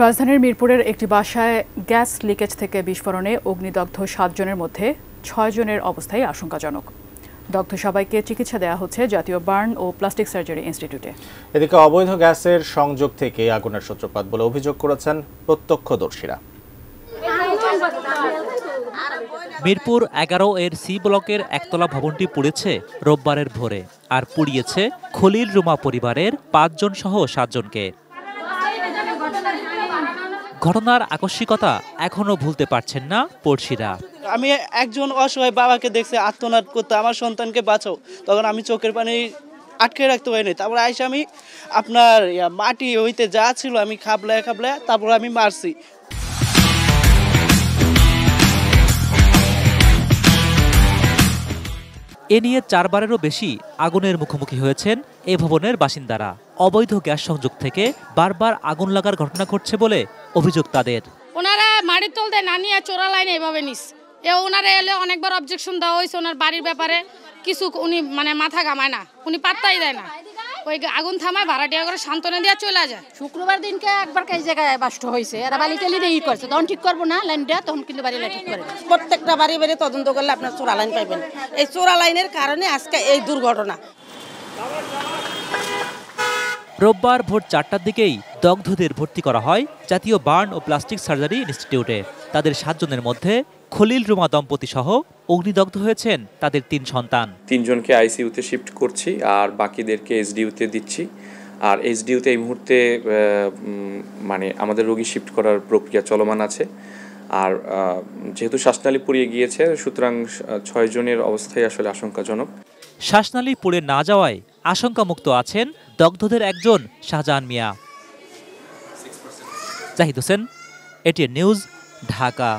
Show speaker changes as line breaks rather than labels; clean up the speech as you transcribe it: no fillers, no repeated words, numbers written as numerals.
রাজধানীর মিরপুরের একটি বাসায় গ্যাস লিকেজ থেকে বিস্ফোরণে অগ্নিদগ্ধ ৭ জনের মধ্যে ৬ জনের অবস্থাই আশঙ্কাজনক। দগ্ধ সবাইকে চিকিৎসা দেওয়া হচ্ছে জাতীয় বার্ন ও প্লাস্টিক সার্জারি ইনস্টিটিউটে।
এদিকে অবৈধ গ্যাসের সংযোগ থেকে আগুনের সূত্রপাত বলে অভিযোগ করেছেন প্রত্যক্ষদর্শীরা।
মিরপুর ১১ এর সি ব্লকের একতলা ভবনটি পুড়েছে রোববারের ভোরে, আর পুড়িয়েছে খলিল রুমা পরিবারের ৫ জন সহ ৭ জনকে। ঘটনার আকস্মিকতা এখনো ভুলতে পারছেন না পড়শিরা।
আমি একজন অসহায় বাবাকে দেখছি আত্মনাদ করতে, আমার সন্তানকে বাঁচাও, তখন আমি চোখের পানি আটকে রাখতে পারিনি। তারপর আইসা আমি আপনার মাটি হইতে যা ছিল আমি খাবলায় তারপর আমি মারছি।
এ নিয়ে ৪ বারেরও বেশি আগুনের মুখোমুখি হয়েছেন এ ভবনের বাসিন্দারা। অবৈধ গ্যাস সংযোগ থেকে বারবার আগুন লাগার ঘটনা ঘটছে বলে অভিযোগ তাদের।
ওনারা মাটির তল দিয়ে না নিয়ে চোরা লাইনে এভাবে নিস। ওনারা এলে অনেকবার অবজেকশন দেওয়া হয়েছে ওনার বাড়ির ব্যাপারে, কিছু উনি মাথা ঘামায় না, উনি পাত্তাই দেয় না। ওই আগুন থামায় ভাড়াটিয়া করে সান্ত্বনা দিয়ে চলে যায়।
শুক্রবার দিনকে একবার এই জায়গায় বাস্ট হয়েছে, এরা বালি টালি দিয়ে করছে, তখন ঠিক করবো না লাইনটা, তখন কিন্তু বাড়ি ঠিক করে।
প্রত্যেকটা বাড়ি তদন্ত করলে আপনার চোরা লাইন পাইবেন। এই চোরা লাইনের কারণে আজকে এই দুর্ঘটনা।
রোববার ভোর ৪টার দিকেই দগ্ধদের ভর্তি করা হয় জাতীয় বার্ন ও প্লাস্টিক সার্জারি ইনস্টিটিউটে। তাদের ৭ জনের মধ্যে খলিল রুমা দম্পতি সহ অগ্নিদগ্ধ হয়েছেন তাদের ৩ সন্তান।
৩ জনকে আইসিইউতে শিফট করছি আর বাকিদেরকে এসডিইউতে দিচ্ছি। আর এসডিইউতে এই মুহূর্তে আমাদের রোগী শিফট করার প্রক্রিয়া চলমান আছে। আর যেহেতু শ্বাসনালী পুড়িয়ে গিয়েছে, সুতরাং ৬ জনের অবস্থাই আসলে আশঙ্কাজনক।
শ্বাসনালী পুড়ে না যাওয়ায় আশঙ্কামুক্ত আছেন দগ্ধদের একজন শাহজাহান মিয়া। Zahid Hossain, ATN News, Dhaka.